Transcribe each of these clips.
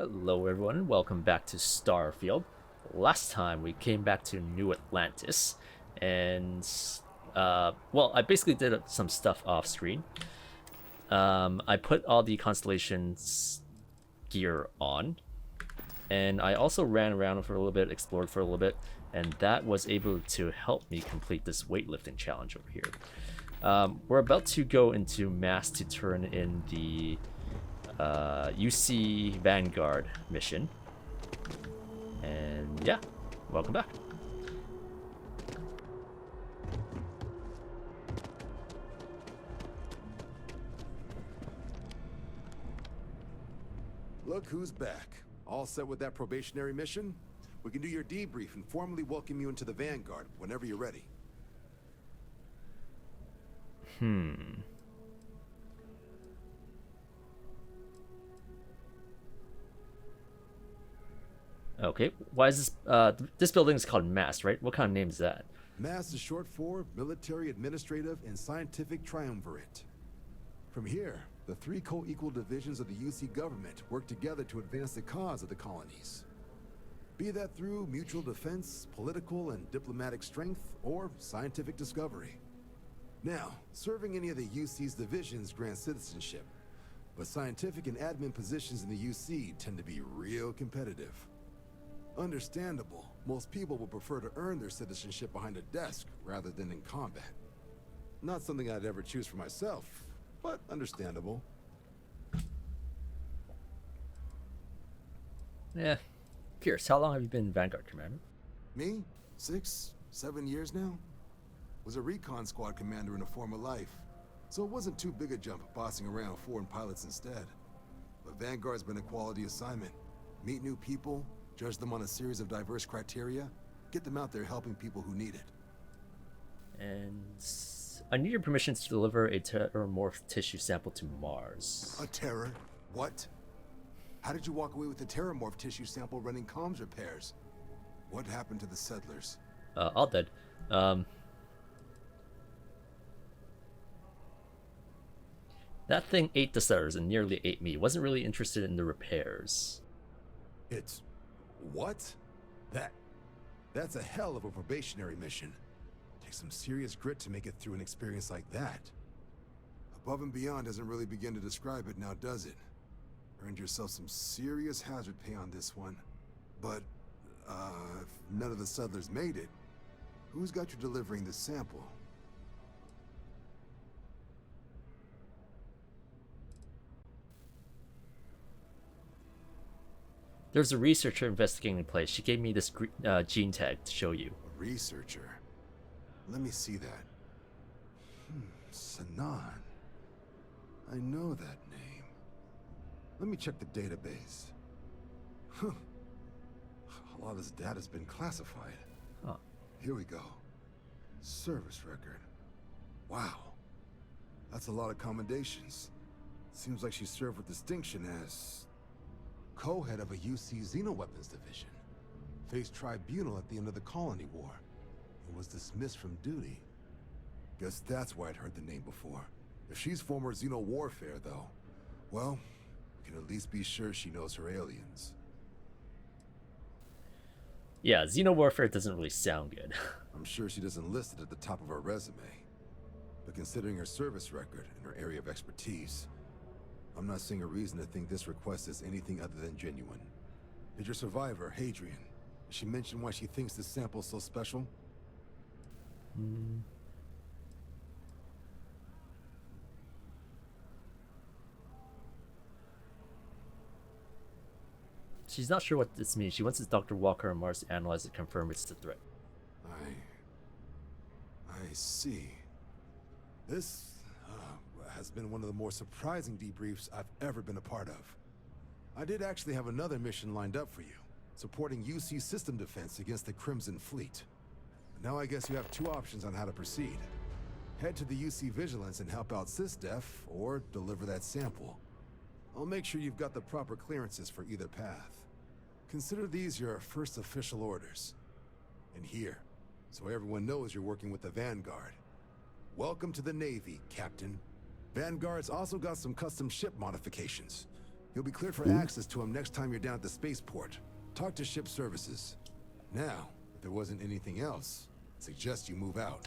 Hello, everyone. Welcome back to Starfield. Last time we came back to New Atlantis, and well, I basically did some stuff off screen. I put all the Constellation's gear on, and I also ran around for a little bit, explored for a little bit, and that was able to help me complete this weightlifting challenge over here. We're about to go into mass to turn in the UC Vanguard mission. And yeah, welcome back. Look who's back. All set with that probationary mission? We can do your debrief and formally welcome you into the Vanguard whenever you're ready. Okay, why is this this building is called MASS, right? What kind of name is that? MASS is short for Military, Administrative, and Scientific Triumvirate. From here, the three co-equal divisions of the UC government work together to advance the cause of the colonies. Be that through mutual defense, political and diplomatic strength, or scientific discovery. Now, serving any of the UC's divisions grants citizenship, but scientific and admin positions in the UC tend to be real competitive. Understandable. Most people would prefer to earn their citizenship behind a desk rather than in combat. Not something I'd ever choose for myself, but understandable. Yeah. Pierce, how long have you been Vanguard Commander? Me? 6, 7 years now? Was a recon squad commander in a former life, so it wasn't too big a jump bossing around foreign pilots instead. But Vanguard's been a quality assignment. Meet new people, judge them on a series of diverse criteria, get them out there helping people who need it. And I need your permission to deliver a terramorph tissue sample to Mars. A terror? What? How did you walk away with the terramorph tissue sample running comms repairs? What happened to the settlers? All dead. That thing ate the settlers and nearly ate me. Wasn't really interested in the repairs. It's... what? That's a hell of a probationary mission. Takes some serious grit to make it through an experience like that. Above and beyond doesn't really begin to describe it now, does it? Earned yourself some serious hazard pay on this one. But, if none of the settlers made it, who's got you delivering the sample? There's a researcher investigating the place. She gave me this gene tag to show you. A researcher? Let me see that. Sanan. I know that name. Let me check the database. Huh. A lot of this data's been classified. Huh. Here we go. Service record. Wow. That's a lot of commendations. Seems like she served with distinction as co-head of a UC Xenoweapons division. Faced tribunal at the end of the Colony War. And was dismissed from duty. Guess that's why I'd heard the name before. If she's former Xeno warfare, though, well, we can at least be sure she knows her aliens. Yeah, Xenowarfare doesn't really sound good. I'm sure she doesn't list it at the top of her resume. But considering her service record and her area of expertise, I'm not seeing a reason to think this request is anything other than genuine. Did your survivor, Hadrian, did she mention why she thinks this sample's so special? She's not sure what this means. She wants Dr. Walker on Mars to analyze it, confirm it's the threat. I see. This has been one of the more surprising debriefs I've ever been a part of. I did actually have another mission lined up for you, supporting UC system defense against the Crimson Fleet. Now I guess you have two options on how to proceed. Head to the UC Vigilance and help out SysDef, or deliver that sample. I'll make sure you've got the proper clearances for either path. Consider these your first official orders. And here, so everyone knows you're working with the Vanguard. Welcome to the Navy, Captain. Vanguard's also got some custom ship modifications. You'll be cleared for access to him next time you're down at the spaceport. Talk to ship services. Now, if there wasn't anything else, I suggest you move out.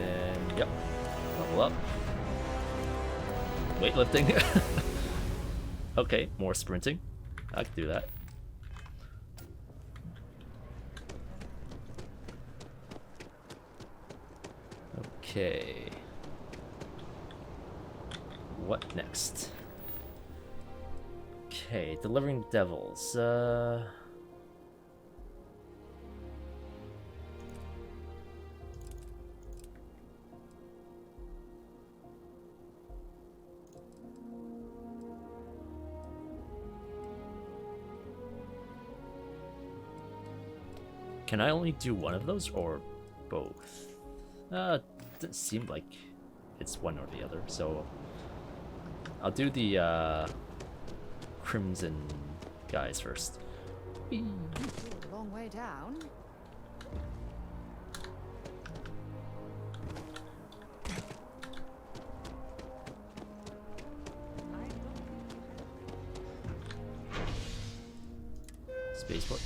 And yep, level up. Weightlifting. Okay, more sprinting. I can do that. Okay. What next? Okay, delivering devils. Can I only do one of those or both? Doesn't seem like it's one or the other, so I'll do the Crimson guys first. A long way down. Spaceport.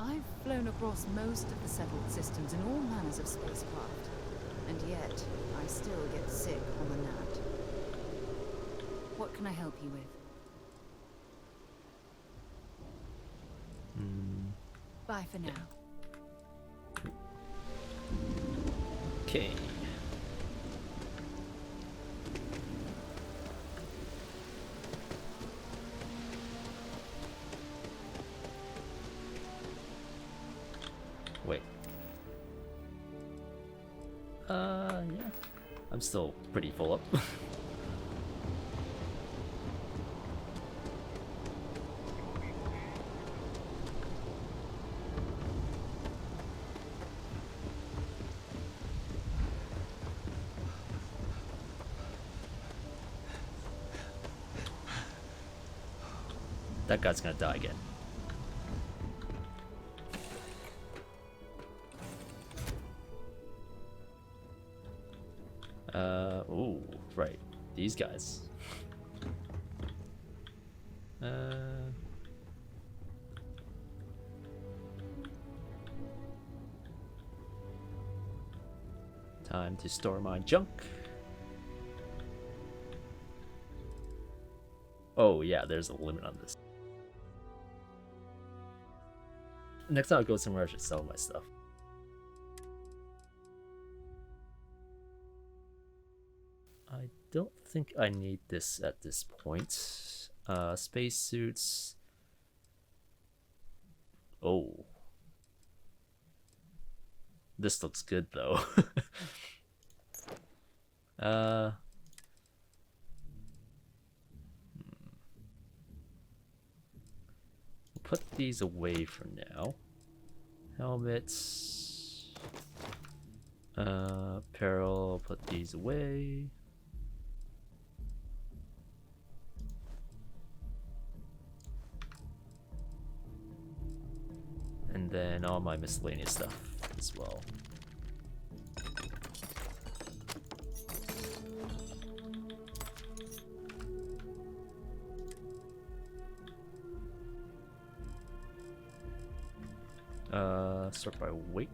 I've flown across most of the settled systems in all manners of spacecraft, and yet I still get sick on the gnat. What can I help you with? Bye for now. Okay. Wait. Yeah. I'm still pretty full up. That guy's gonna die again. Ooh, right. These guys. Time to store my junk. Oh yeah, there's a limit on this. Next time I go somewhere, I should sell my stuff. I don't think I need this at this point. Spacesuits. Oh. This looks good though. Put these away for now. Helmets. Apparel, put these away. And then all my miscellaneous stuff as well. Sort by weight.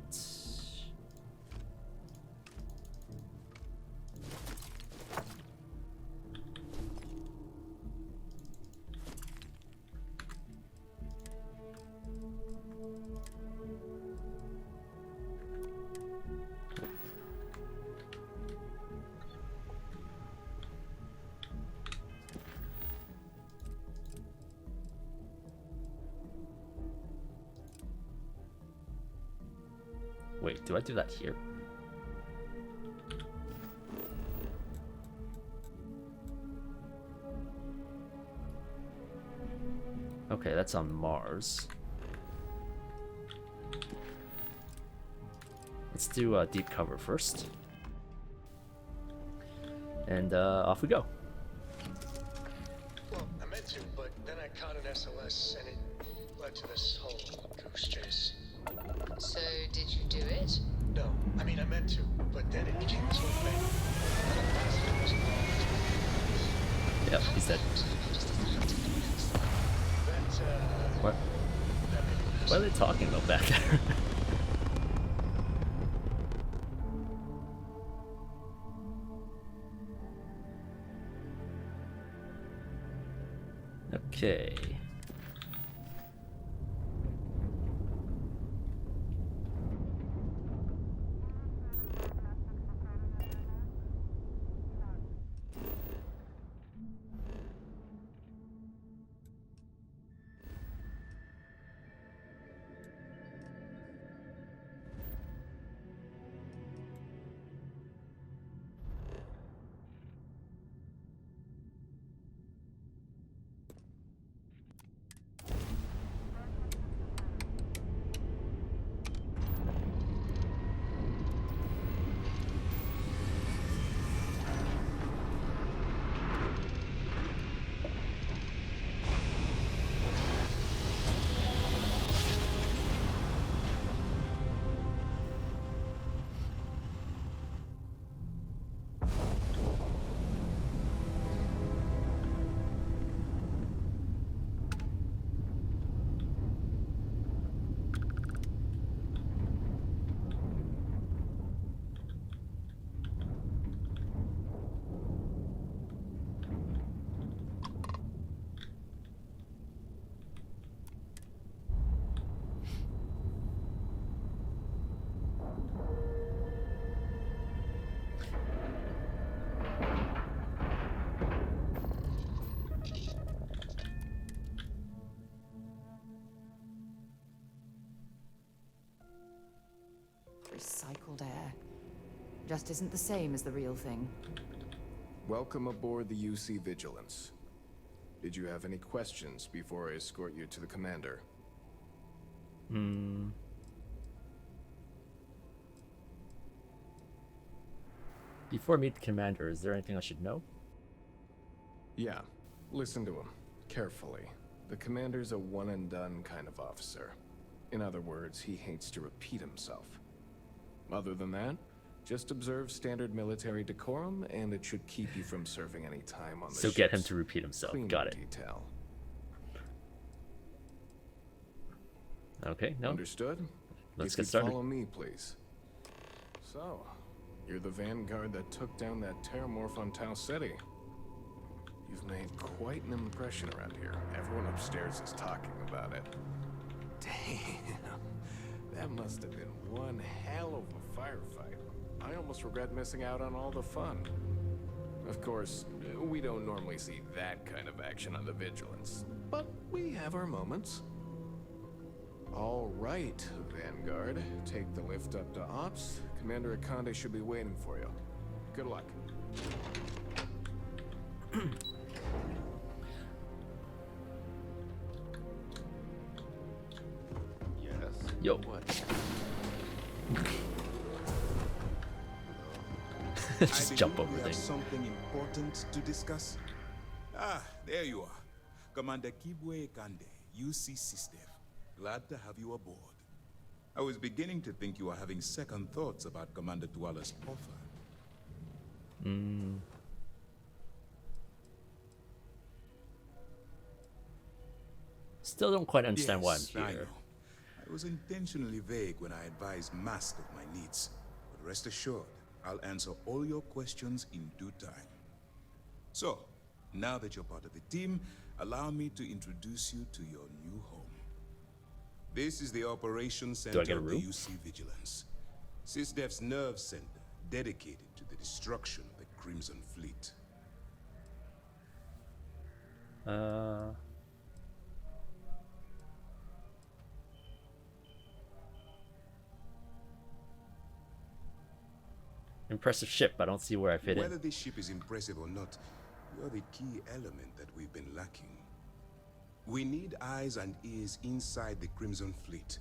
Wait, do I do that here? Okay, that's on Mars. Let's do deep cover first. And off we go. meant to, but then I caught an SOS and it led to this whole goose chase. So, did you do it? No, I mean I meant to, but then it became this whole thing. Yep, he's dead. What? What are they talking about back there? Okay. Recycled air. Just isn't the same as the real thing. Welcome aboard the UC Vigilance. Did you have any questions before I escort you to the commander? Before I meet the commander, is there anything I should know? Yeah. Listen to him. Carefully. The commander's a one-and-done kind of officer. In other words, he hates to repeat himself. Other than that, just observe standard military decorum, and it should keep you from serving any time on the So get him to repeat himself. Clean Got it. detail. Okay, no. Understood? Let's If get you'd started. Follow me, please. So, you're the vanguard that took down that terramorph on Tau City. You've made quite an impression around here. Everyone upstairs is talking about it. Damn. That must have been one hell of a firefight. I almost regret missing out on all the fun. Of course, we don't normally see that kind of action on the Vigilance, but we have our moments. All right, Vanguard. Take the lift up to Ops. Commander Akande should be waiting for you. Good luck. Yes. Yo. What? Just jump over We have things. something important to discuss. Ah, there you are. Commander Kibwe Kande, UC System. Glad to have you aboard. I was beginning to think you were having second thoughts about Commander Tuala's offer. Still don't quite understand why Yes, I'm I here. know. I was intentionally vague when I advised Mask of my needs. But rest assured, I'll answer all your questions in due time. So, now that you're part of the team, allow me to introduce you to your new home. This is the Operations Do I Center get a of the room? UC Vigilance. SysDef's nerve center, dedicated to the destruction of the Crimson Fleet. Impressive ship. I don't see where I fit Whether in. this ship is impressive or not, you're the key element that we've been lacking. We need eyes and ears inside the Crimson Fleet.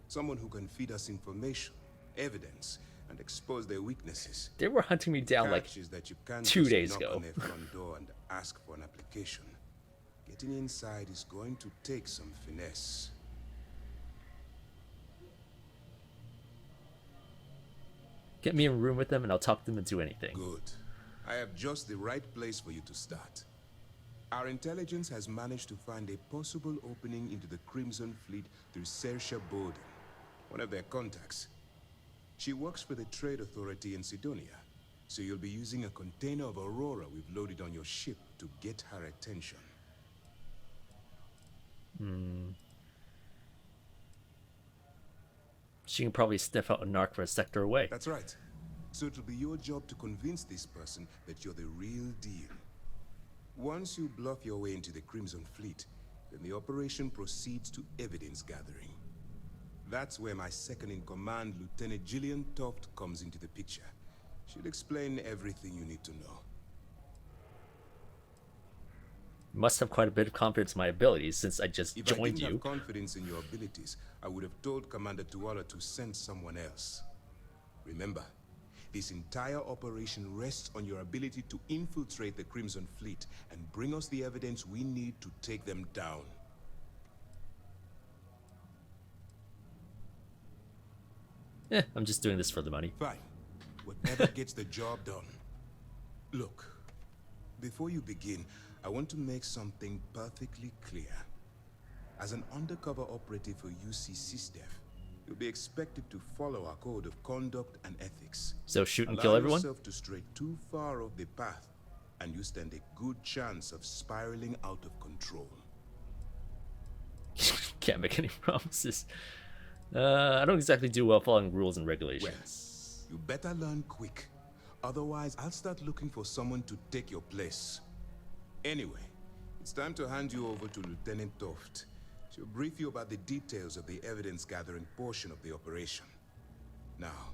Someone who can feed us information, evidence, and expose their weaknesses. They were hunting me down like Catch is that you can't 2 just days knock ago. on their front door and ask for an application. Getting inside is going to take some finesse. Get me in a room with them and I'll talk them into anything. Good. I have just the right place for you to start. Our intelligence has managed to find a possible opening into the Crimson Fleet through Saoirse Bowden, one of their contacts. She works for the Trade Authority in Sidonia, so you'll be using a container of Aurora we've loaded on your ship to get her attention. She can probably sniff out a narc for a sector away. That's right. So it'll be your job to convince this person that you're the real deal. Once you bluff your way into the Crimson Fleet, then the operation proceeds to evidence gathering. That's where my second-in-command, Lieutenant Gillian Toft, comes into the picture. She'll explain everything you need to know. You must have quite a bit of confidence in my abilities since I just If I joined didn't you. have confidence in your abilities, I would have told Commander Tuala to send someone else. Remember, this entire operation rests on your ability to infiltrate the Crimson Fleet and bring us the evidence we need to take them down. I'm just doing this for the money. Fine. Whatever gets the job done. Look, before you begin, I want to make something perfectly clear. As an undercover operative for UC SysDef, you'll be expected to follow our code of conduct and ethics. So shoot and Allow kill everyone? yourself to stray too far off the path, and you stand a good chance of spiraling out of control. Can't make any promises. I don't exactly do well following rules and regulations. You better learn quick. Otherwise, I'll start looking for someone to take your place. Anyway, it's time to hand you over to Lieutenant Toft. She'll brief you about the details of the evidence-gathering portion of the operation. Now,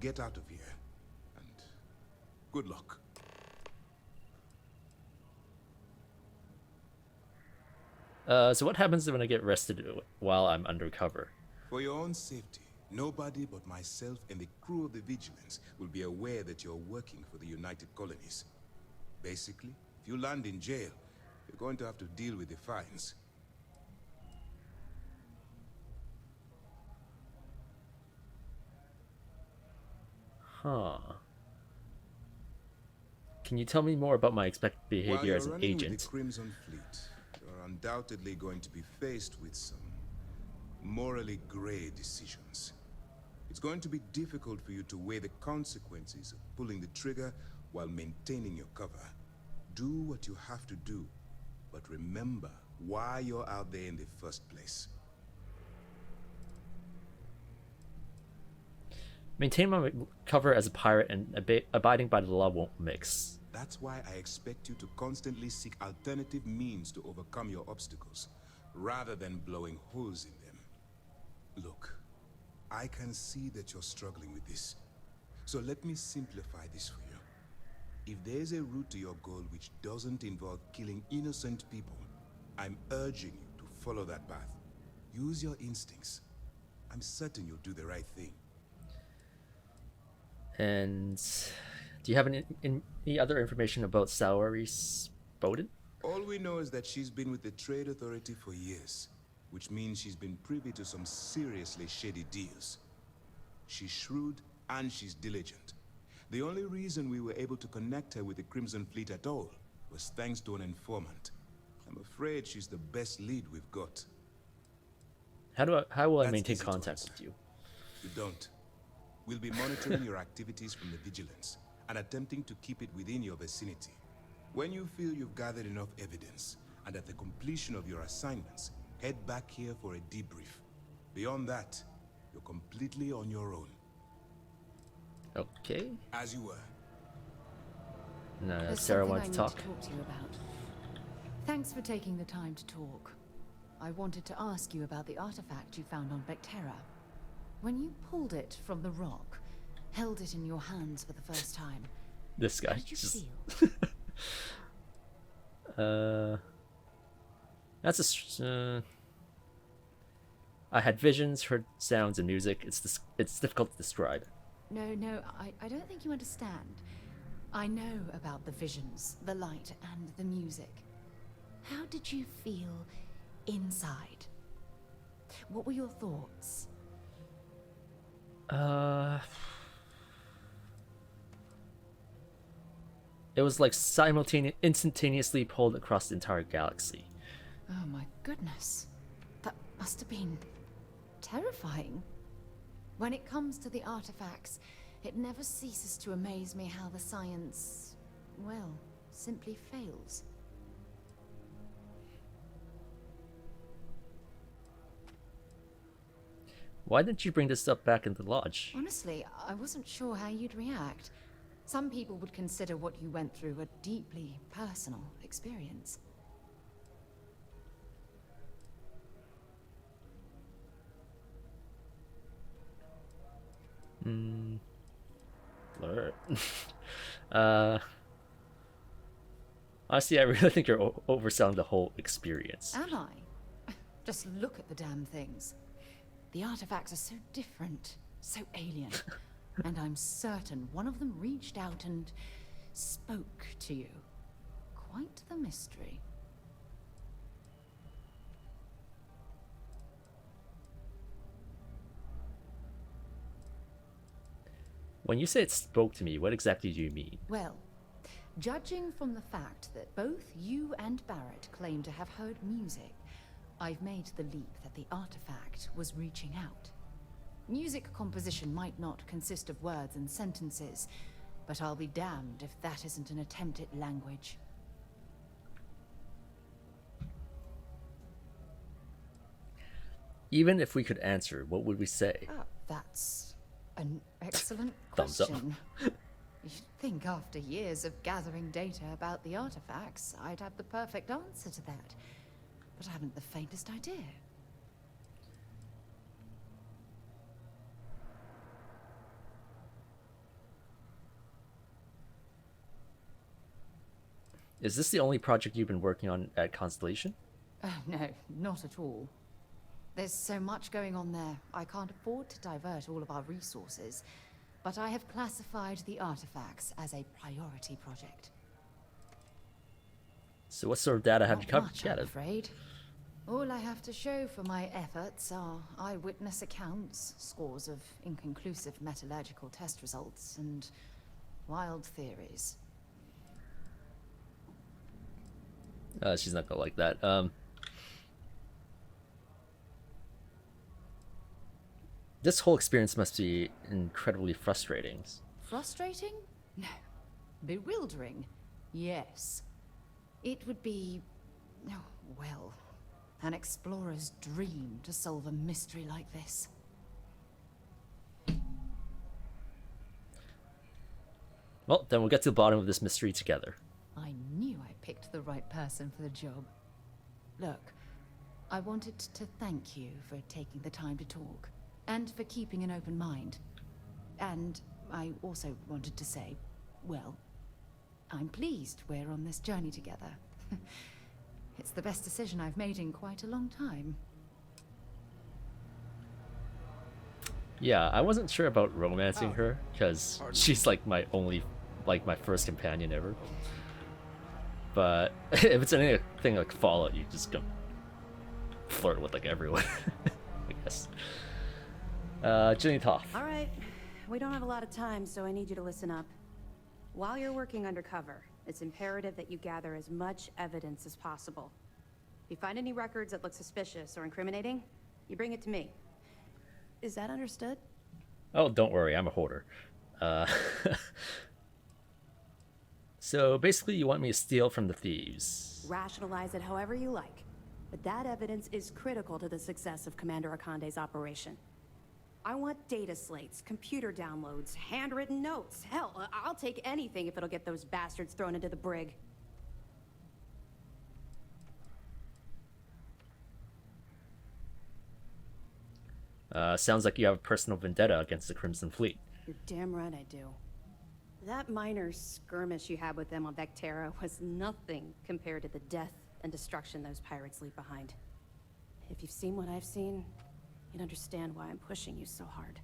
get out of here, and good luck. So what happens when I get arrested while I'm undercover? For your own safety, nobody but myself and the crew of the Vigilance will be aware that you're working for the United Colonies. Basically, if you land in jail, you're going to have to deal with the fines. Huh. Can you tell me more about my expected behavior as an While you're running with agent? the Crimson Fleet, you're undoubtedly going to be faced with some morally gray decisions. It's going to be difficult for you to weigh the consequences of pulling the trigger while maintaining your cover. Do what you have to do, but remember why you're out there in the first place. Maintain my cover as a pirate and abiding by the law won't mix. That's why I expect you to constantly seek alternative means to overcome your obstacles, rather than blowing holes in them. Look, I can see that you're struggling with this. So let me simplify this for you. If there's a route to your goal which doesn't involve killing innocent people, I'm urging you to follow that path. Use your instincts. I'm certain you'll do the right thing. And do you have any other information about Saoirse Bowden? All we know is that she's been with the Trade Authority for years, which means she's been privy to some seriously shady deals. She's shrewd and she's diligent. The only reason we were able to connect her with the Crimson Fleet at all was thanks to an informant. I'm afraid she's the best lead we've got. How will I That's maintain easy to contact answer. with you? You don't. We'll be monitoring your activities from the Vigilance and attempting to keep it within your vicinity. When you feel you've gathered enough evidence, and at the completion of your assignments, head back here for a debrief. Beyond that, you're completely on your own. Okay. As you were. No, There's Sarah something wanted I to need talk. to talk to you about. Thanks for taking the time to talk. I wanted to ask you about the artifact you found on Bethesda. When you pulled it from the rock, held it in your hands for the first time, This guy. how did you just- feel? That's I had visions, heard sounds and music. It's difficult to describe. No, I don't think you understand. I know about the visions, the light, and the music. how did you feel inside? What were your thoughts? It was like instantaneously pulled across the entire galaxy. Oh my goodness. That must have been terrifying. When it comes to the artifacts, it never ceases to amaze me how the science, well, simply fails. Why didn't you bring this up back in the lodge? Honestly, I wasn't sure how you'd react. Some people would consider what you went through a deeply personal experience. Blur. Honestly, I really think you're overselling the whole experience. Am I? Just look at the damn things. The artifacts are so different, so alien. And I'm certain one of them reached out and spoke to you. Quite the mystery. When you say it spoke to me, what exactly do you mean? Well, judging from the fact that both you and Barrett claim to have heard music, I've made the leap that the artifact was reaching out. Music composition might not consist of words and sentences, but I'll be damned if that isn't an attempt at language. Even if we could answer, what would we say? That's an excellent Thumbs up. question. You'd think after years of gathering data about the artifacts, I'd have the perfect answer to that. But I haven't the faintest idea. Is this the only project you've been working on at Constellation? No, not at all. There's so much going on there, I can't afford to divert all of our resources. But I have classified the artifacts as a priority project. So what sort of data have Not you much, I'm gathered? afraid. All I have to show for my efforts are eyewitness accounts, scores of inconclusive metallurgical test results, and wild theories. She's not gonna like that. This whole experience must be incredibly frustrating. Frustrating? No. Bewildering? Yes. It would be, oh, well, an explorer's dream to solve a mystery like this. Well, then we'll get to the bottom of this mystery together. I knew I picked the right person for the job. Look, I wanted to thank you for taking the time to talk, and for keeping an open mind. And I also wanted to say, well, I'm pleased we're on this journey together. It's the best decision I've made in quite a long time. Yeah, I wasn't sure about romancing her, because Pardon. she's like my first companion ever. But if it's anything like Fallout, you just go flirt with like everyone, I guess. Jenny Toth. All right. We don't have a lot of time, so I need you to listen up. While you're working undercover, it's imperative that you gather as much evidence as possible. If you find any records that look suspicious or incriminating, you bring it to me. Is that understood? Oh, don't worry, I'm a hoarder. So basically, you want me to steal from the thieves. Rationalize it however you like, but that evidence is critical to the success of Commander Akande's operation. I want data slates, computer downloads, handwritten notes. Hell, I'll take anything if it'll get those bastards thrown into the brig. Sounds like you have a personal vendetta against the Crimson Fleet. You're damn right I do. That minor skirmish you had with them on Vectera was nothing compared to the death and destruction those pirates leave behind. If you've seen what I've seen, you'd understand why I'm pushing you so hard.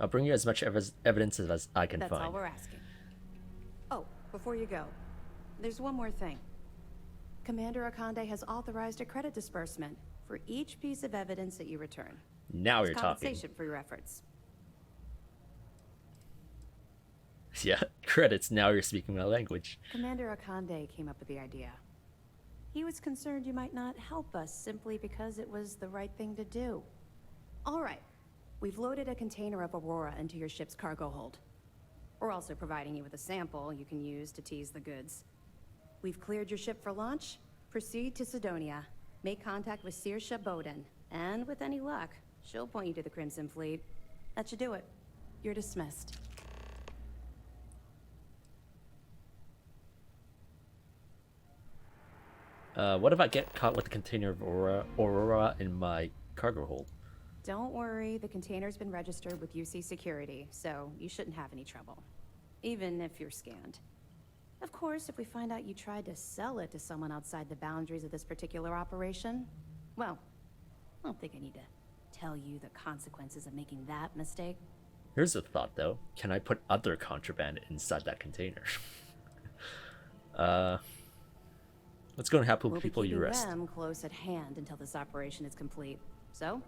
I'll bring you as much evidence as I can That's find. all we're asking. Oh, before you go, there's one more thing. Commander Akande has authorized a credit disbursement for each piece of evidence that you return. Now As you're talking. compensation for your efforts. Yeah, credits. Now you're speaking my language. Commander Akande came up with the idea. He was concerned you might not help us simply because it was the right thing to do. All right, we've loaded a container of Aurora into your ship's cargo hold. We're also providing you with a sample you can use to tease the goods. We've cleared your ship for launch. Proceed to Sidonia. Make contact with Saoirse Bowden. And with any luck, she'll point you to the Crimson Fleet. That should do it. You're dismissed. What if I get caught with a container of Aurora in my cargo hold? Don't worry, the container's been registered with UC Security, so you shouldn't have any trouble. Even if you're scanned. Of course, if we find out you tried to sell it to someone outside the boundaries of this particular operation, well, I don't think I need to tell you the consequences of making that mistake. Here's a thought, though. Can I put other contraband inside that container? What's going to happen with people you arrest? We'll be keeping them close at hand until this operation is complete. So,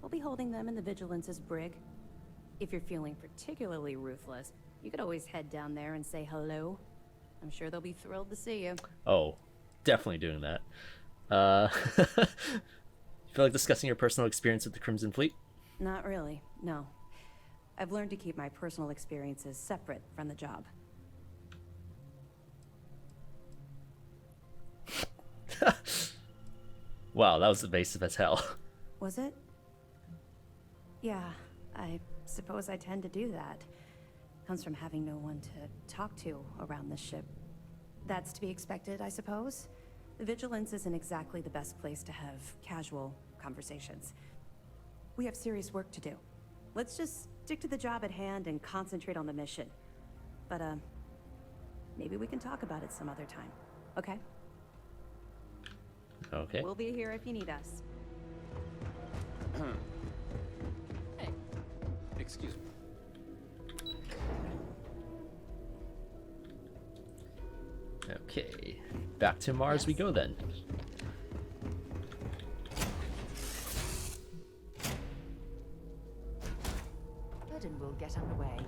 we'll be holding them in the Vigilance's brig. If you're feeling particularly ruthless, you could always head down there and say hello. I'm sure they'll be thrilled to see you. Oh, definitely doing that. Feel like discussing your personal experience with the Crimson Fleet? Not really, no. I've learned to keep my personal experiences separate from the job. Wow, that was evasive as hell. Was it? Yeah, I suppose I tend to do that. Comes from having no one to talk to around this ship. That's to be expected, I suppose. The Vigilance isn't exactly the best place to have casual conversations. We have serious work to do. Let's just stick to the job at hand and concentrate on the mission. But, maybe we can talk about it some other time, okay? Okay. We'll be here if you need us. Hey, excuse me. Okay. Back to Mars we go then. And we'll get underway.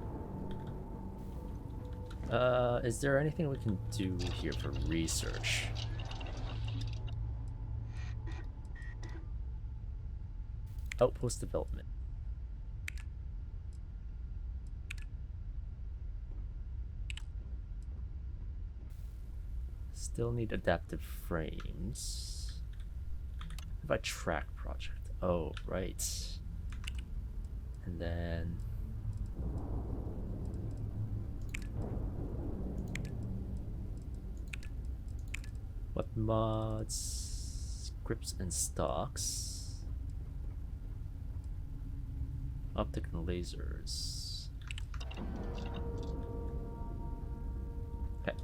Is there anything we can do here for research? Outpost development. Still need adaptive frames. If I track project. Oh, right. And then what mods, scripts and stocks. Optic and lasers. Okay.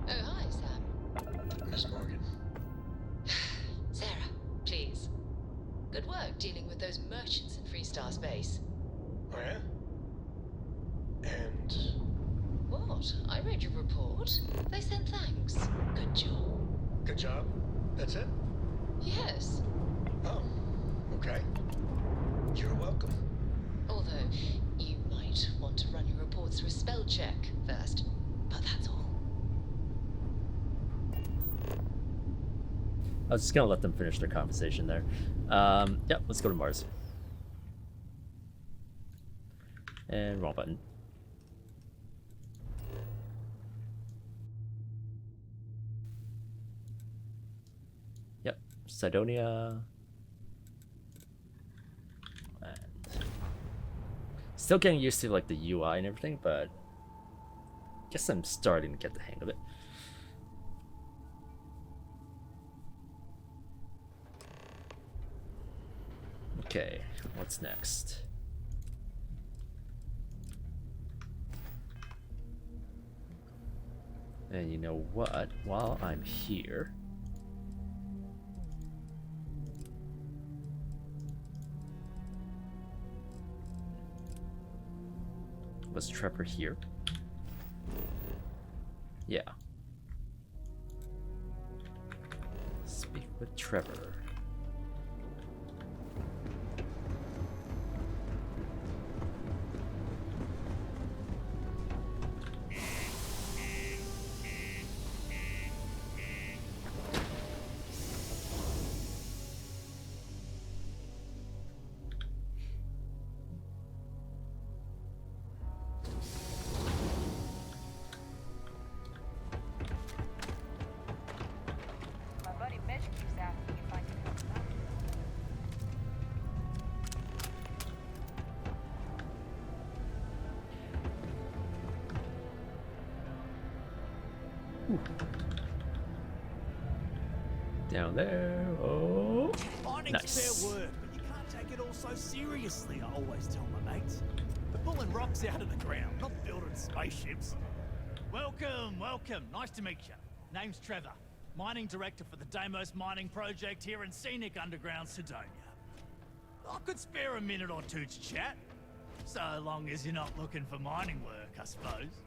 Oh, hi, Sam. Miss Morgan. Sarah, please. Good work dealing with those merchants in Freestar Space. Oh, yeah? And What? I read your report. They sent thanks. Good job. good job? That's it? Yes. Oh, okay. You're welcome. Although, you might want to run your report through a spell check first. But that's all. I was just gonna let them finish their conversation there. Yep, let's go to Mars. And wrong button. Yep, Sidonia. And still getting used to like the UI and everything, but guess I'm starting to get the hang of it. Okay, what's next? And you know what? While I'm here, was Trevor here? Yeah. Speak with Trevor. My buddy Mitch keeps asking if I can help him out. Down there. Oh, Mining's nice. fair work, but you can't take it all so seriously, I always tell my mates. We're pulling rocks out of the ground, not building spaceships. Welcome, welcome. Nice to meet you. Name's Trevor, mining director for the Deimos mining project here in scenic underground Sidonia. I could spare a minute or two to chat, so long as you're not looking for mining work, I suppose.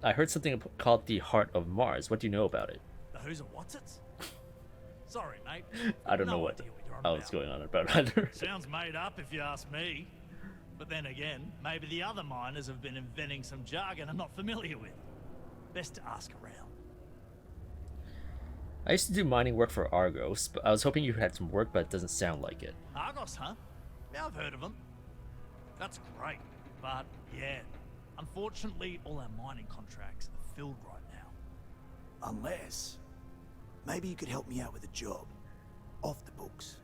I heard something called the Heart of Mars. What do you know about it? The who's and what's it? Sorry, mate. I don't know No what idea you're on what's about. going on about either. Sounds made up if you ask me. But then again, maybe the other miners have been inventing some jargon I'm not familiar with. Best to ask around. I used to do mining work for Argos, but I was hoping you had some work, but it doesn't sound like it. Argos, huh? Yeah, I've heard of them. That's great. But, yeah, unfortunately, all our mining contracts are filled right now. Unless, maybe you could help me out with a job. Off the books.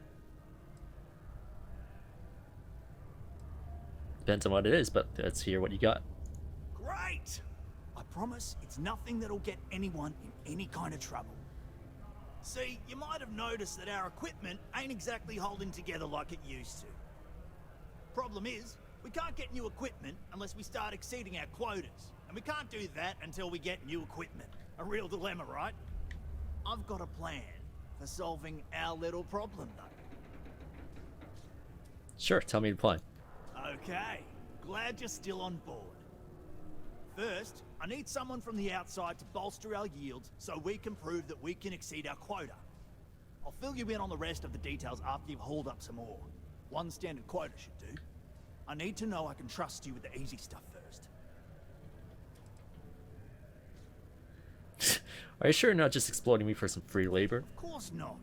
Depends on what it is, but let's hear what you got. Great! I promise it's nothing that'll get anyone in any kind of trouble. See, you might have noticed that our equipment ain't exactly holding together like it used to. Problem is, we can't get new equipment unless we start exceeding our quotas. And we can't do that until we get new equipment. A real dilemma, right? I've got a plan for solving our little problem, though. Sure, tell me the plan. Okay, glad you're still on board. First, I need someone from the outside to bolster our yields so we can prove that we can exceed our quota. I'll fill you in on the rest of the details after you've hauled up some ore. One standard quota should do. I need to know I can trust you with the easy stuff first. Are you sure you're not just exploiting me for some free labor? Of course not.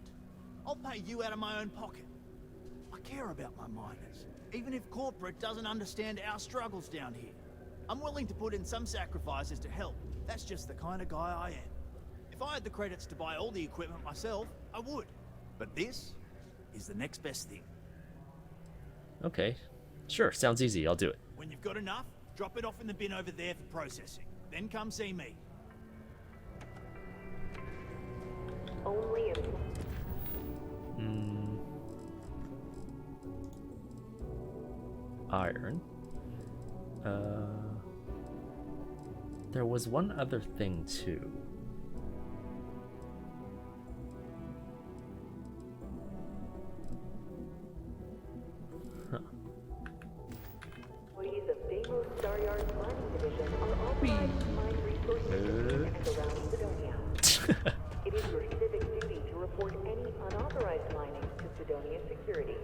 I'll pay you out of my own pocket. I care about my miners, even if corporate doesn't understand our struggles down here. I'm willing to put in some sacrifices to help. That's just the kind of guy I am. If I had the credits to buy all the equipment myself, I would. But this is the next best thing. Okay. Sure, sounds easy. I'll do it. When you've got enough, drop it off in the bin over there for processing. Then come see me. Only if Iron. There was one other thing too. Huh. employees of Deimos Staryard's mining division are authorized to mine resources in and around Sidonia. It is your civic duty to report any unauthorized mining to Sidonia security.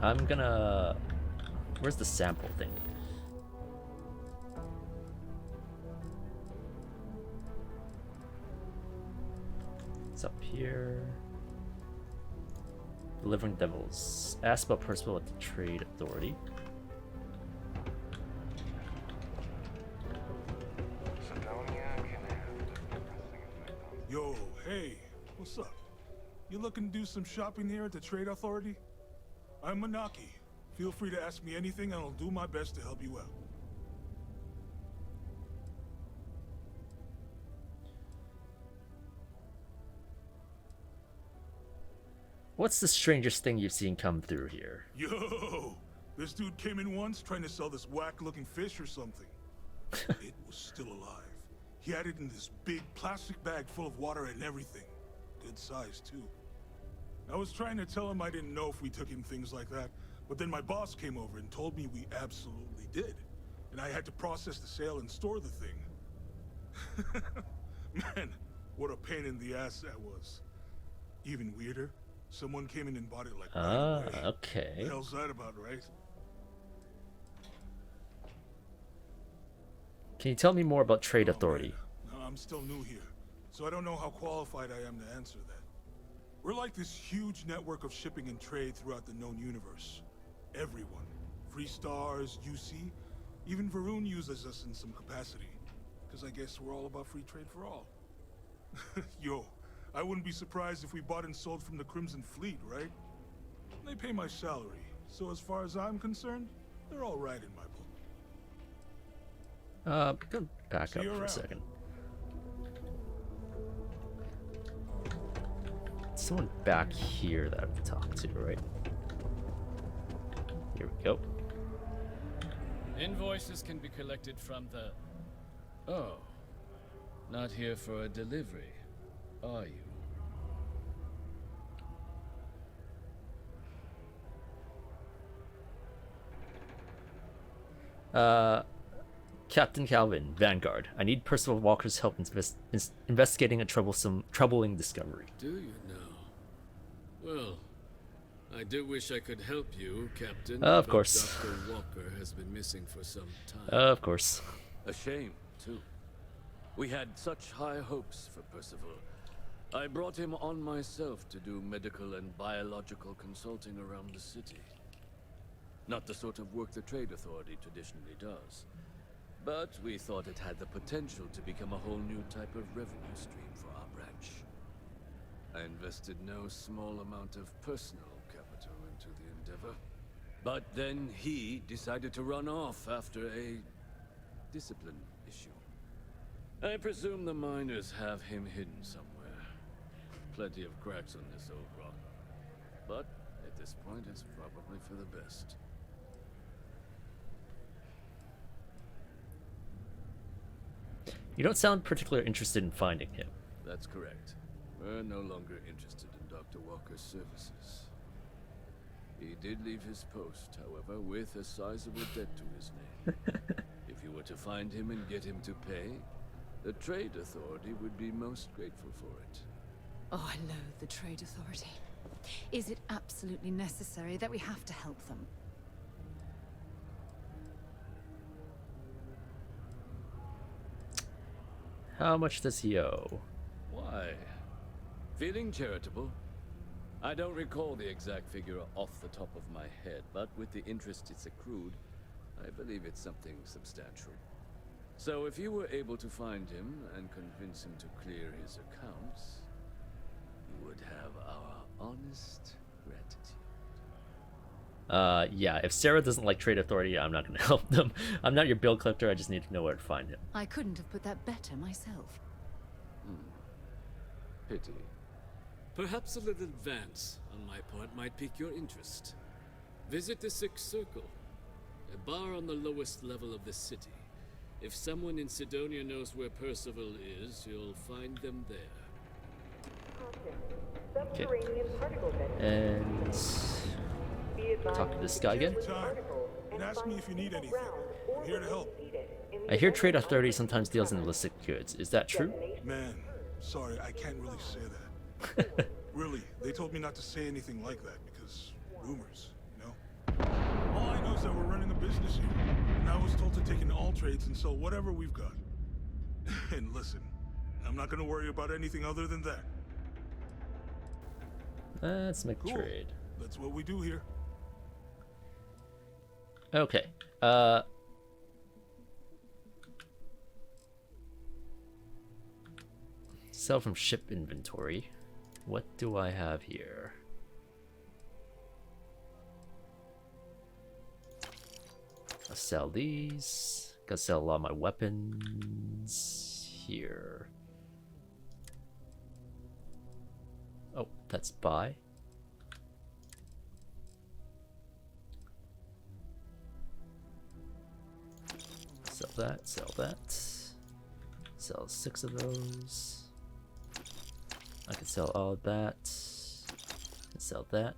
I'm gonna... Where's the sample thing? It's up here. Delivering Devils. Ask about personal at the Trade Authority. What's up? You looking to do some shopping here at the Trade Authority? I'm Manaki. Feel free to ask me anything and I'll do my best to help you out. What's the strangest thing you've seen come through here? Yo! This dude came in once trying to sell this whack-looking fish or something. It was still alive. He had it in this big plastic bag full of water and everything. Good size, too. I was trying to tell him I didn't know if we took in things like that, but then my boss came over and told me we absolutely did. And I had to process the sale and store the thing. Man, what a pain in the ass that was. Even weirder, someone came in and bought it like right away. Okay. The hell's that about, right? Can you tell me more about Trade Authority? No, I'm still new here, so I don't know how qualified I am to answer that. We're like this huge network of shipping and trade throughout the known universe. Everyone. Free Stars, UC, even Varun uses us in some capacity. Because I guess we're all about free trade for all. Yo, I wouldn't be surprised if we bought and sold from the Crimson Fleet, right? They pay my salary, so as far as I'm concerned, they're all right in my book. Go back See up you for a around. second. Someone back here that I have to talk to, right? Here we go. Invoices can be collected from the... Oh. Not here for a delivery, are you? Captain Calvin, Vanguard. I need Percival Walker's help investigating a troubling discovery. Do you now? Well, I do wish I could help you, Captain. Of but course. Dr. Walker has been missing for some time. Of course. A shame, too. We had such high hopes for Percival. I brought him on myself to do medical and biological consulting around the city. Not the sort of work the Trade Authority traditionally does. But we thought it had the potential to become a whole new type of revenue stream for our branch. I invested no small amount of personal capital into the endeavor. But then he decided to run off after a discipline issue. I presume the miners have him hidden somewhere. Plenty of cracks on this old rock. But at this point, it's probably for the best. You don't sound particularly interested in finding him. That's correct. We're no longer interested in Dr. Walker's services. He did leave his post, however, with a sizable debt to his name. If you were to find him and get him to pay, the Trade Authority would be most grateful for it. Oh, I loathe the Trade Authority. Is it absolutely necessary that we have to help them? How much does he owe? Why? Feeling charitable? I don't recall the exact figure off the top of my head, but with the interest it's accrued, I believe it's something substantial. So if you were able to find him and convince him to clear his accounts, you would have our honest gratitude. Yeah, if Sarah doesn't like Trade Authority, I'm not going to help them. I'm not your bill collector, I just need to know where to find him. I couldn't have put that better myself. Pity. Perhaps a little advance on my part might pique your interest. Visit the Sixth Circle, a bar on the lowest level of the city. If someone in Sidonia knows where Percival is, you'll find them there. Okay. And talk to this guy again. And ask me if you need anything. I'm here to help. I hear Trade Authority sometimes deals in illicit goods. Is that true? Man, sorry, I can't really say that. Really, they told me not to say anything like that because rumors, you know? All I know is that we're running a business here, and I was told to take in all trades and sell whatever we've got. And listen, I'm not gonna worry about anything other than that. Let's make a trade. That's what we do here. Okay. Sell from ship inventory. What do I have here? I'll sell these. Gotta sell a lot of my weapons here. Oh, that's buy. Sell that, sell that. Sell 6 of those. I can sell all of that. And sell that.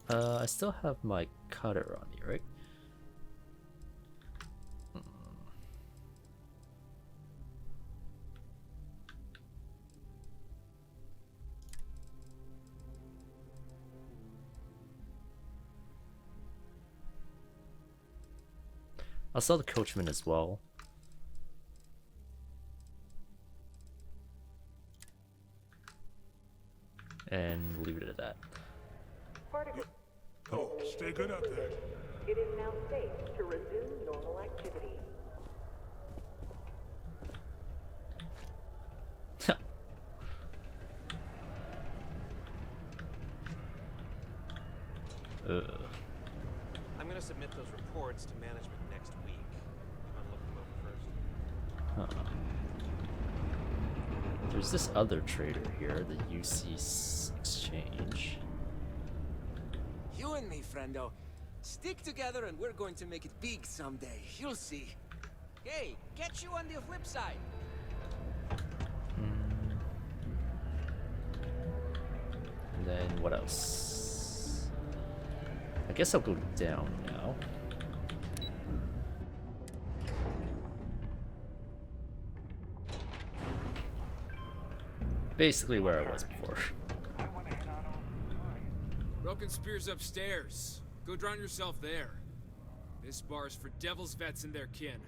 I still have my cutter on me, right? I'll sell the coachman as well. And leave it at that. Oh, stay good out there. It is now safe to resume normal activity. I'm gonna submit those reports to management next week. You wanna look them over first? There's this other trader here, the UC Exchange. You and me, friendo. Stick together and we're going to make it big someday. You'll see. Hey, catch you on the flip side. And then what else? I guess I'll go down now. Basically where I was before. Broken Spear's upstairs. Go drown yourself there. This bar's for Devil's vets and their kin.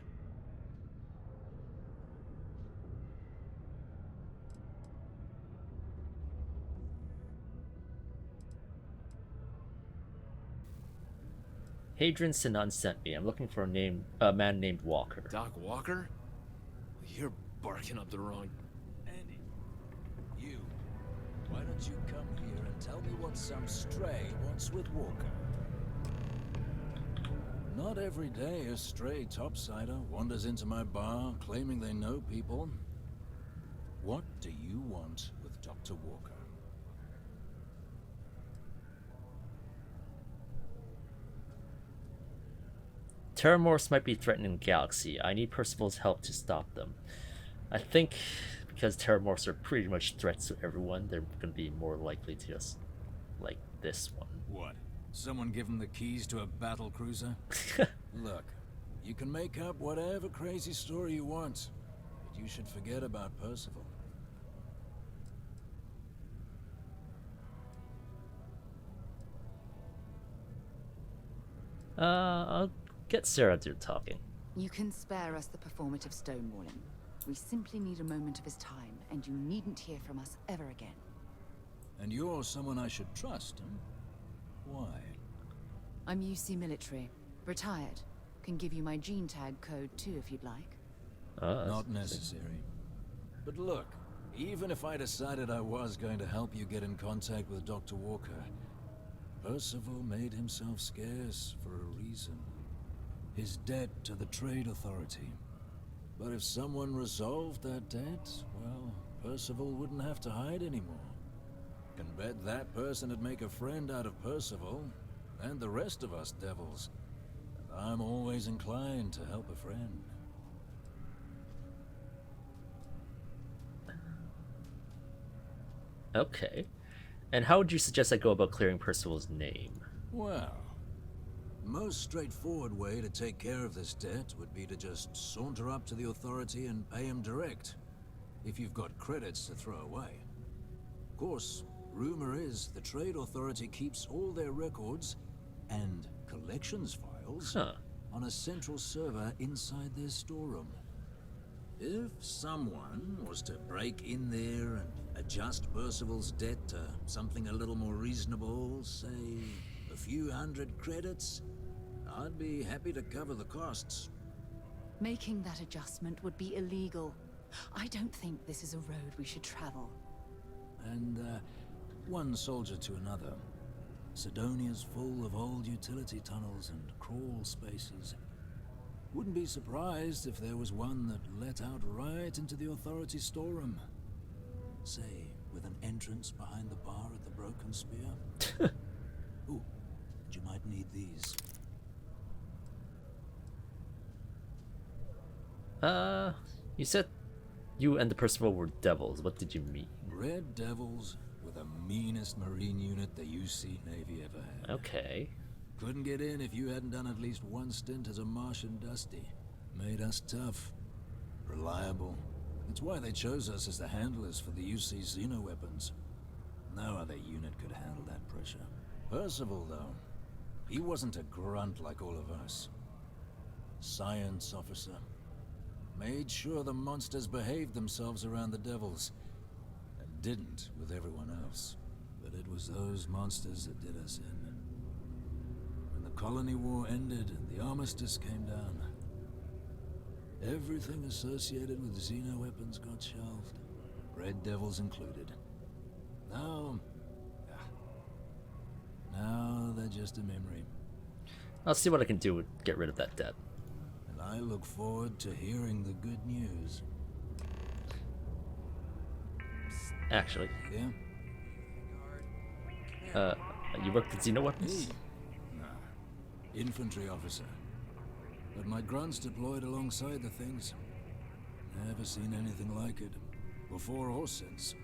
Hadrian Sinan sent me. I'm looking for a man named Walker. Doc Walker? You're barking up the wrong... Andy, you. Why don't you come here and tell me what some stray wants with Walker? Not every day a stray topsider wanders into my bar claiming they know people. What do you want with Dr. Walker? Terramorphs might be threatening the galaxy. I need Percival's help to stop them. I think because Terramorphs are pretty much threats to everyone, they're going to be more likely to just like this one. What? Someone give him the keys to a battle cruiser? Look, you can make up whatever crazy story you want, but you should forget about Percival. I'll get Sarah to talking. You can spare us the performative stonewalling. We simply need a moment of his time, and you needn't hear from us ever again. And you're someone I should trust, huh? Why? I'm UC military. Retired. Can give you my gene tag code too if you'd like. Not necessary. But look, even if I decided I was going to help you get in contact with Dr. Walker, Percival made himself scarce for a reason. His debt to the Trade Authority. But if someone resolved that debt, well, Percival wouldn't have to hide anymore. Can bet that person would make a friend out of Percival, and the rest of us devils. And I'm always inclined to help a friend. Okay. And how would you suggest I go about clearing Percival's name? Well, most straightforward way to take care of this debt would be to just saunter up to the authority and pay him direct, if you've got credits to throw away. Of course, rumor is the Trade Authority keeps all their records and collections files on a central server inside their storeroom. If someone was to break in there and adjust Percival's debt to something a little more reasonable, say a few hundred credits, I'd be happy to cover the costs. Making that adjustment would be illegal. I don't think this is a road we should travel. and one soldier to another. Sidonia's full of old utility tunnels and crawl spaces. Wouldn't be surprised if there was one that let out right into the Authority storeroom. Say, with an entrance behind the bar at the Broken Spear. Ooh, but you might need these. You said you and the Percival were devils. What did you mean? Red Devils were the meanest marine unit the UC Navy ever had. Okay. Couldn't get in if you hadn't done at least one stint as a Martian Dusty. Made us tough, reliable. It's why they chose us as the handlers for the UC Xeno weapons. No other unit could handle that pressure. Percival, though, he wasn't a grunt like all of us. Science officer. Made sure the monsters behaved themselves around the devils, and didn't with everyone else. But it was those monsters that did us in. When the colony war ended and the armistice came down, everything associated with Xeno weapons got shelved, Red Devils included. Now they're just a memory. I'll see what I can do to get rid of that debt. And I look forward to hearing the good news. Actually. Yeah? You work with Xeno weapons? Me? Nah. Infantry officer. But my grunts deployed alongside the things. Never seen anything like it. Before or since.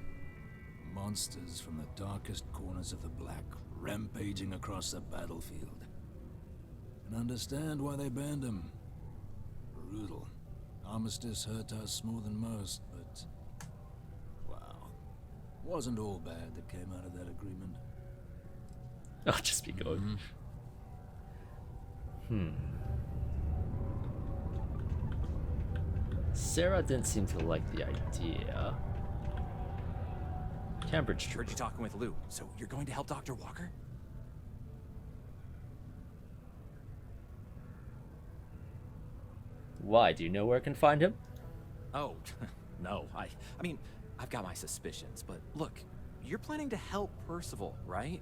Monsters from the darkest corners of the Black, rampaging across the battlefield. And understand why they banned them. Brutal. Armistice hurt us more than most, but... wow. Wasn't all bad that came out of that agreement. I'll just be going. Sarah didn't seem to like the idea. Cambridge trooper. Heard you talking with Lou, so you're going to help Dr. Walker? Why? Do you know where I can find him? Oh, no. I mean, I've got my suspicions, but look, you're planning to help Percival, right?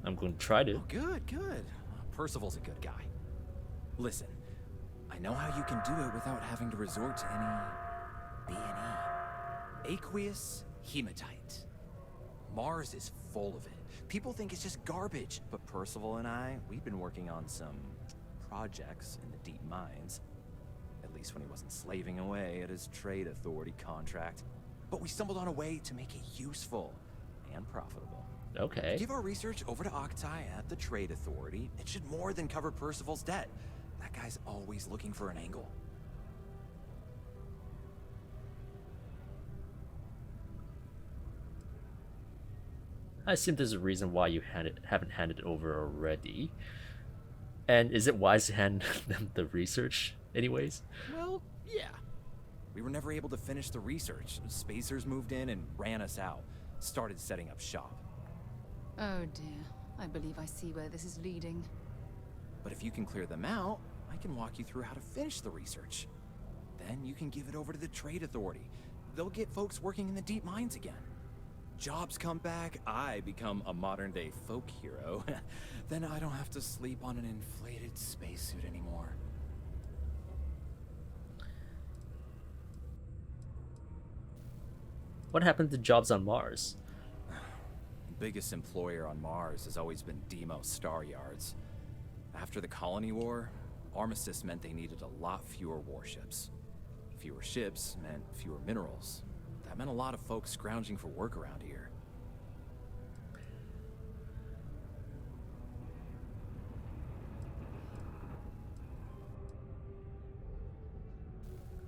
I'm going to try to. Oh, good, good. Percival's a good guy. Listen, I know how you can do it without having to resort to any B&E. Aqueous hematite. Mars is full of it. People think it's just garbage, but Percival and I, we've been working on some projects in the deep mines. At least when he wasn't slaving away at his trade authority contract. But we stumbled on a way to make it useful and profitable. Okay. Give our research over to Octai at the Trade Authority. It should more than cover Percival's debt. That guy's always looking for an angle. I assume there's a reason why you haven't handed it over already. And is it wise to hand them the research anyways? Well, yeah. We were never able to finish the research. Spacers moved in and ran us out. Started setting up shop. Oh dear. I believe I see where this is leading. But if you can clear them out, I can walk you through how to finish the research. Then you can give it over to the Trade Authority. They'll get folks working in the deep mines again. Jobs come back, I become a modern-day folk hero. Then I don't have to sleep on an inflated spacesuit anymore. What happened to jobs on Mars? Biggest employer on Mars has always been Demo Star Yards. After the Colony War, armistice meant they needed a lot fewer warships. Fewer ships meant fewer minerals. That meant a lot of folks scrounging for work around here.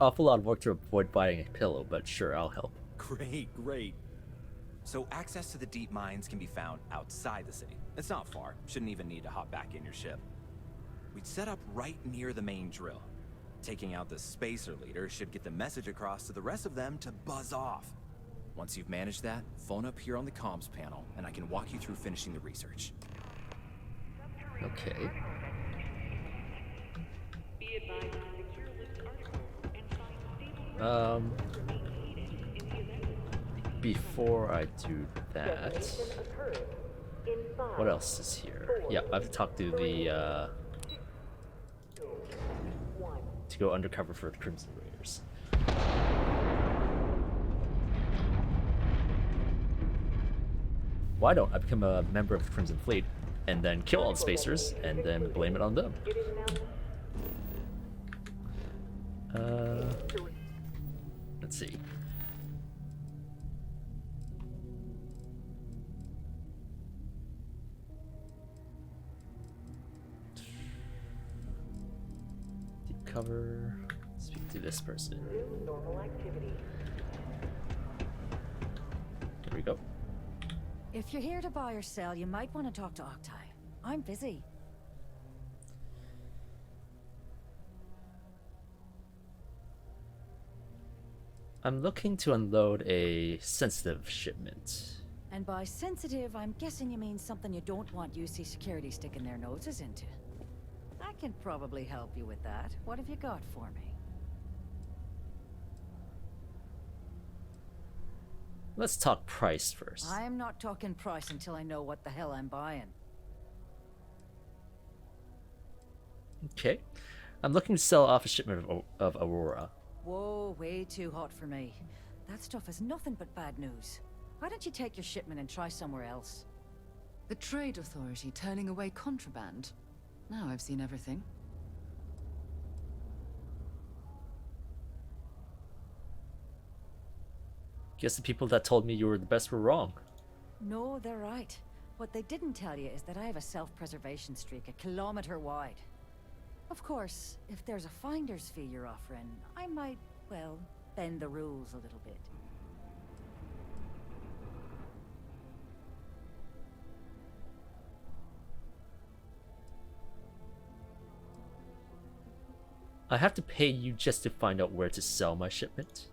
Awful lot of work to avoid buying a pillow, but sure, I'll help. Great, great. So access to the deep mines can be found outside the city. It's not far. Shouldn't even need to hop back in your ship. We'd set up right near the main drill. Taking out the spacer leader should get the message across to the rest of them to buzz off. Once you've managed that, phone up here on the comms panel, and I can walk you through finishing the research. Okay. Be advised to secure loose articles Before I do that, what else is here? Yeah, I have to talk to the to go undercover for the Crimson Raiders. Why don't I become a member of the Crimson Fleet and then kill all the spacers and then blame it on them? Let's see. Deep cover. Speak to this person. Here we go. If you're here to buy or sell, you might want to talk to Octai. I'm busy. I'm looking to unload a sensitive shipment. And by sensitive, I'm guessing you mean something you don't want UC security sticking their noses into. I can probably help you with that. What have you got for me? Let's talk price first. I'm not talking price until I know what the hell I'm buying. Okay. I'm looking to sell off a shipment of Aurora. Whoa, way too hot for me. That stuff is nothing but bad news. Why don't you take your shipment and try somewhere else? The Trade Authority turning away contraband. Now I've seen everything. Guess the people that told me you were the best were wrong. No, they're right. What they didn't tell you is that I have a self-preservation streak 1 kilometer wide. Of course, if there's a finder's fee you're offering, I might, well, bend the rules a little bit. I have to pay you just to find out where to sell my shipment?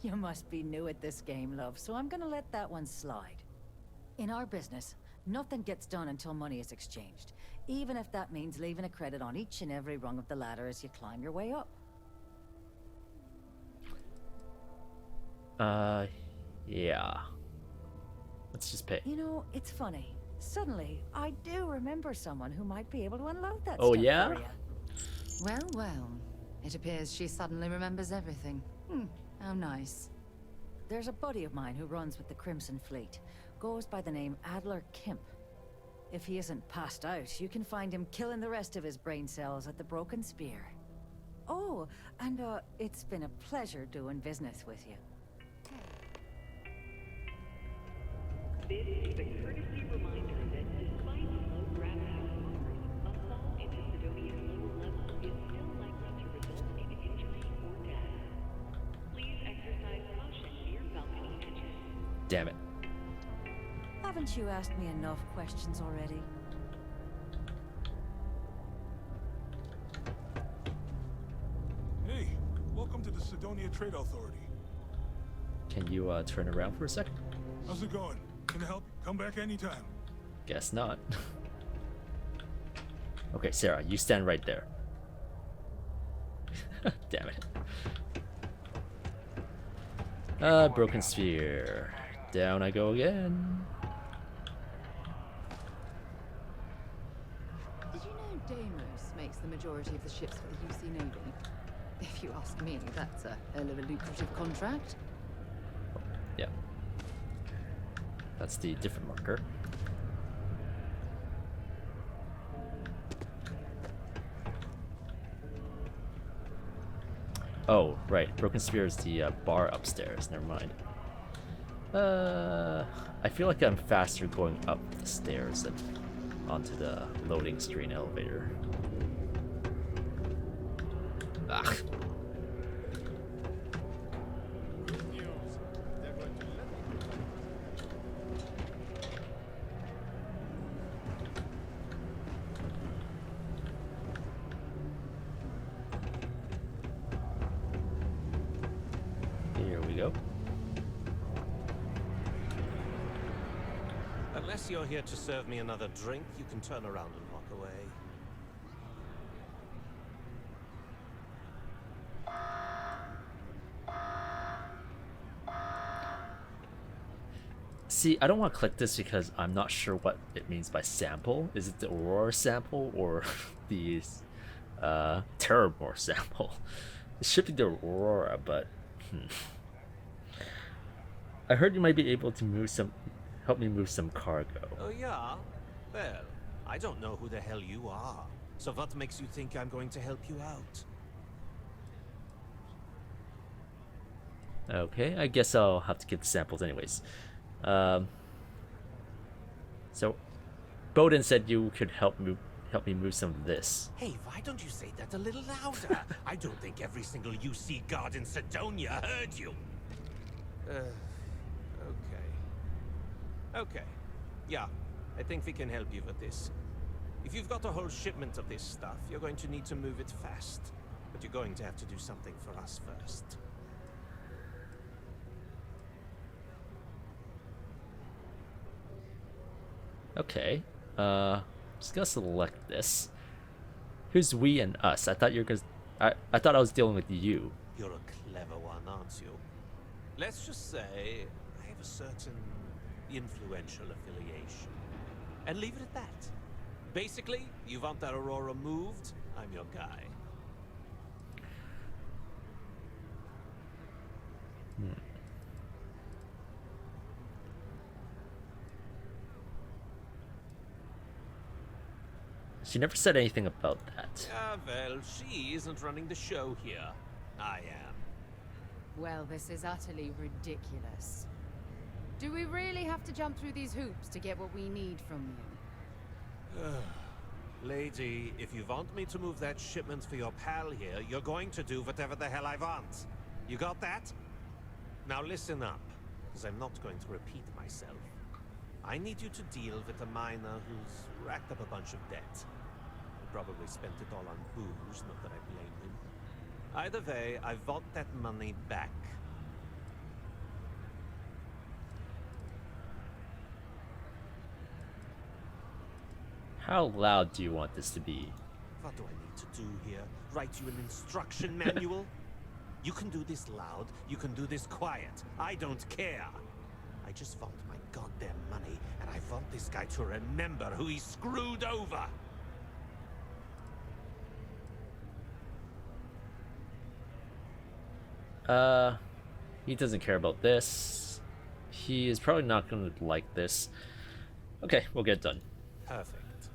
You must be new at this game, love, so I'm gonna let that one slide. In our business, nothing gets done until money is exchanged, even if that means leaving a credit on each and every rung of the ladder as you climb your way up. Yeah. Let's just pay. You know, it's funny. Suddenly, I do remember someone who might be able to unload that Oh, stuff yeah? for you. Well, well. It appears she suddenly remembers everything. How nice. There's a buddy of mine who runs with the Crimson Fleet. Goes by the name Adler Kemp. If he isn't passed out, you can find him killing the rest of his brain cells at the Broken Spear. Oh, and it's been a pleasure doing business with you. This is a courtesy reminder that despite low gravity numbers, assault into Sidonia's lower level is still likely to result in injury or death. Please exercise caution near balcony edges. Damn it. Haven't you asked me enough questions already? Hey, welcome to the Sidonia Trade Authority. Can you turn around for a second? How's it going? Can I help? Come back anytime. Guess not. Okay, Sarah, you stand right there. Damn it. Broken Sphere. Down I go again. Did you know Deimos makes the majority of the ships for the UC Navy? If you ask me, that's a hell of a lucrative contract. Yeah. That's the different marker. Oh, right. Broken Spear is the bar upstairs. Never mind. I feel like I'm faster going up the stairs than onto the loading screen elevator. Ah. Here we go. Unless you're here to serve me another drink, you can turn around and walk away. See, I don't want to click this because I'm not sure what it means by sample. Is it the Aurora sample or the Terramore sample? It should be the Aurora, but I heard you might be able to help me move some cargo. Oh, yeah? Well, I don't know who the hell you are. So what makes you think I'm going to help you out? Okay, I guess I'll have to get the samples anyways. So, Bowden said you could help me move some of this. Hey, why don't you say that a little louder? I don't think every single UC guard in Sidonia heard you. Okay. Yeah, I think we can help you with this. If you've got a whole shipment of this stuff, you're going to need to move it fast. But you're going to have to do something for us first. Okay. Just gonna select this. Who's we and us? I thought I thought I was dealing with you. You're a clever one, aren't you? Let's just say I have a certain influential affiliation. And leave it at that. Basically, you want that Aurora moved, I'm your guy. She never said anything about that. Well, she isn't running the show here. I am. Well, this is utterly ridiculous. Do we really have to jump through these hoops to get what we need from you? Lady, if you want me to move that shipment for your pal here, you're going to do whatever the hell I want. You got that? Now listen up, because I'm not going to repeat myself. I need you to deal with a miner who's racked up a bunch of debt. He probably spent it all on booze, not that I blame him. Either way, I want that money back. How loud do you want this to be? What do I need to do here? Write you an instruction manual? You can do this loud, you can do this quiet. I don't care. I just want my goddamn money, and I want this guy to remember who he screwed over. He doesn't care about this. He is probably not going to like this. Okay, we'll get it done. Perfect.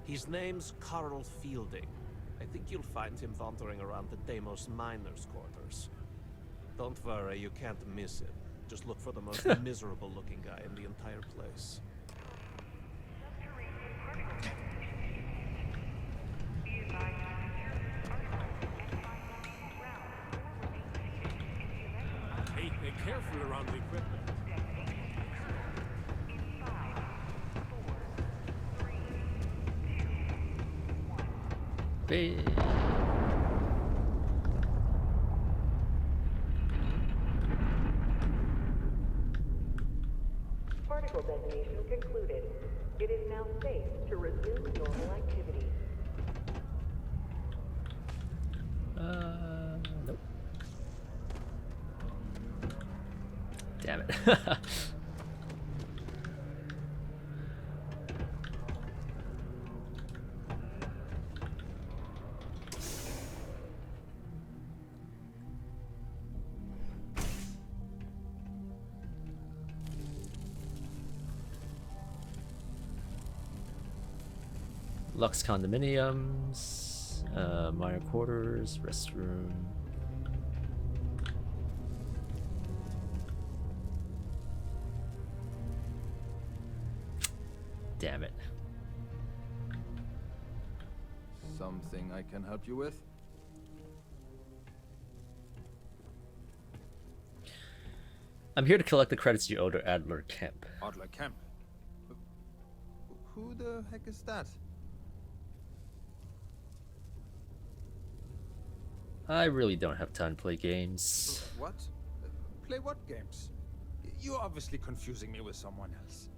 His name's Carl Fielding. I think you'll find him wandering around the Deimos miners' quarters. Don't worry, you can't miss him. Just look for the most miserable-looking guy in the entire place. Hey, be careful around the equipment. Particle detonation concluded. It is now safe to resume normal activities. Nope. Damn it. Lux condominiums, minor quarters, restroom. Damn it. Something I can help you with? I'm here to collect the credits you owe to Adler Kemp. Adler Kemp? Who the heck is that? I really don't have time to play games. What? Play what games? You're obviously confusing me with someone else.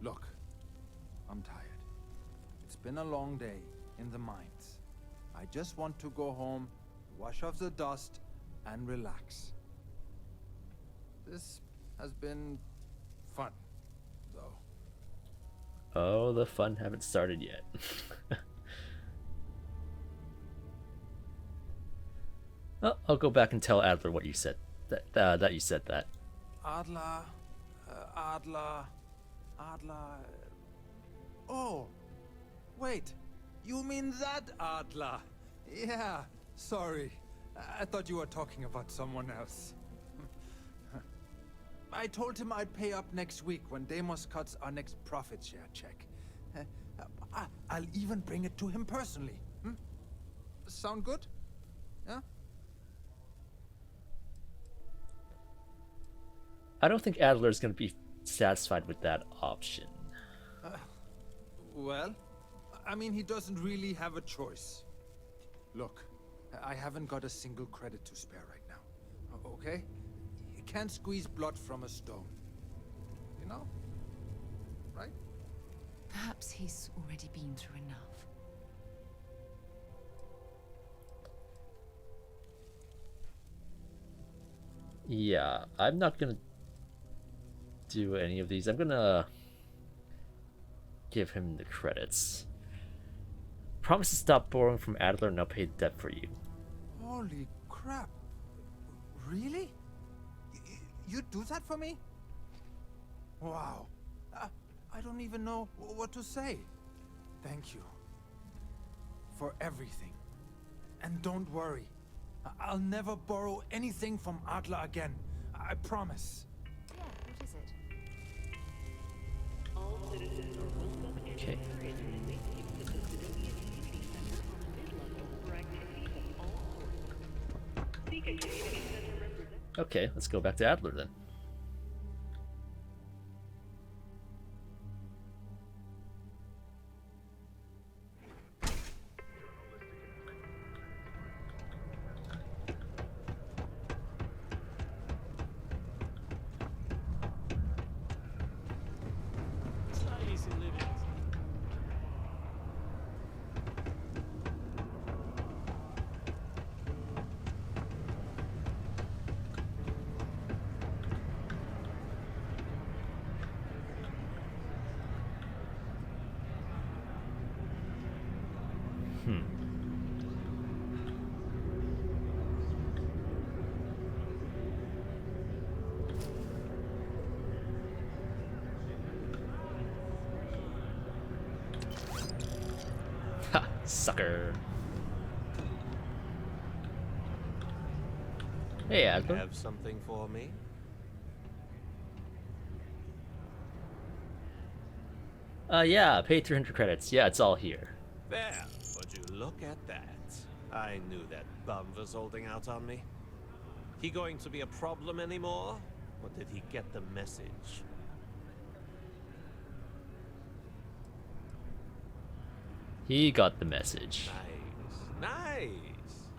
Look, I'm tired. It's been a long day in the mines. I just want to go home, wash off the dust, and relax. This has been fun, though. Oh, the fun haven't started yet. Well, I'll go back and tell Adler what you said. That you said that. Adler. Oh, wait. You mean that Adler? Yeah, sorry. I thought you were talking about someone else. I told him I'd pay up next week when Deimos cuts our next profit share check. I'll even bring it to him personally. Sound good? Yeah? I don't think Adler's going to be satisfied with that option. Well, I mean, he doesn't really have a choice. Look, I haven't got a single credit to spare right now. Okay? You can't squeeze blood from a stone. You know? Right? Perhaps he's already been through enough. Yeah, I'm not gonna do any of these. I'm gonna give him the credits. Promise to stop borrowing from Adler and I'll pay the debt for you. Holy crap. Really? You'd do that for me? Wow. I don't even know what to say. Thank you. For everything. And don't worry. I'll never borrow anything from Adler again. I promise. Yeah, what is it? All citizens are welcome and Okay. encouraged to make use of the Sidonia Community Center on the mid-level for activities of all sorts. Seek a community center representative. Okay, let's go back to Adler then. It's not easy living. Ha! Sucker! Hey, Adler. Have something for me? Yeah, pay 300 credits. Yeah, it's all here. There, would you look at that? I knew that bum was holding out on me. He going to be a problem anymore? Or did he get the message? He got the message. Nice.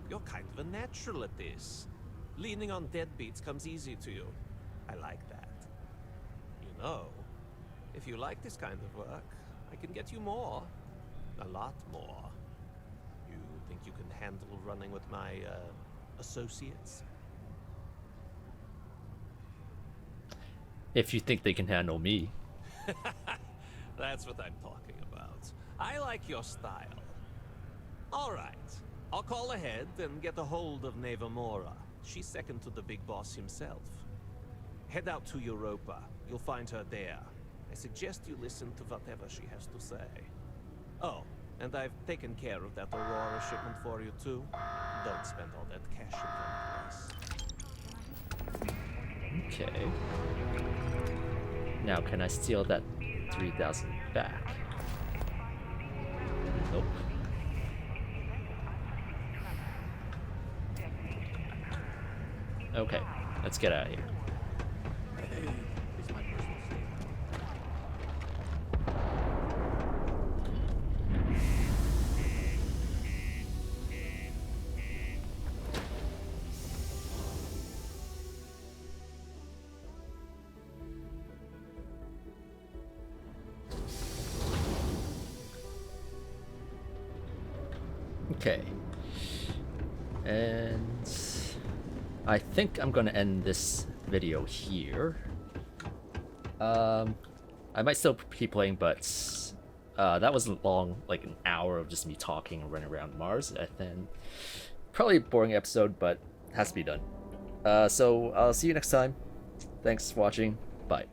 You're kind of a natural at this. Leaning on deadbeats comes easy to you. I like that. You know, if you like this kind of work, I can get you more. A lot more. You think you can handle running with my, associates? If you think they can handle me. That's what I'm talking about. I like your style. All right. I'll call ahead and get a hold of Nevamora. She's second to the big boss himself. Head out to Europa. You'll find her there. I suggest you listen to whatever she has to say. Oh, and I've taken care of that Aurora shipment for you too. Don't spend all that cash in one place. Okay. Now, can I steal that 3,000 back? Nope. Okay, let's get out of here. Okay. And I think I'm going to end this video here. I might still keep playing, but that wasn't long, like an hour of just me talking and running around Mars, and then probably a boring episode, but has to be done. So I'll see you next time. Thanks for watching. Bye.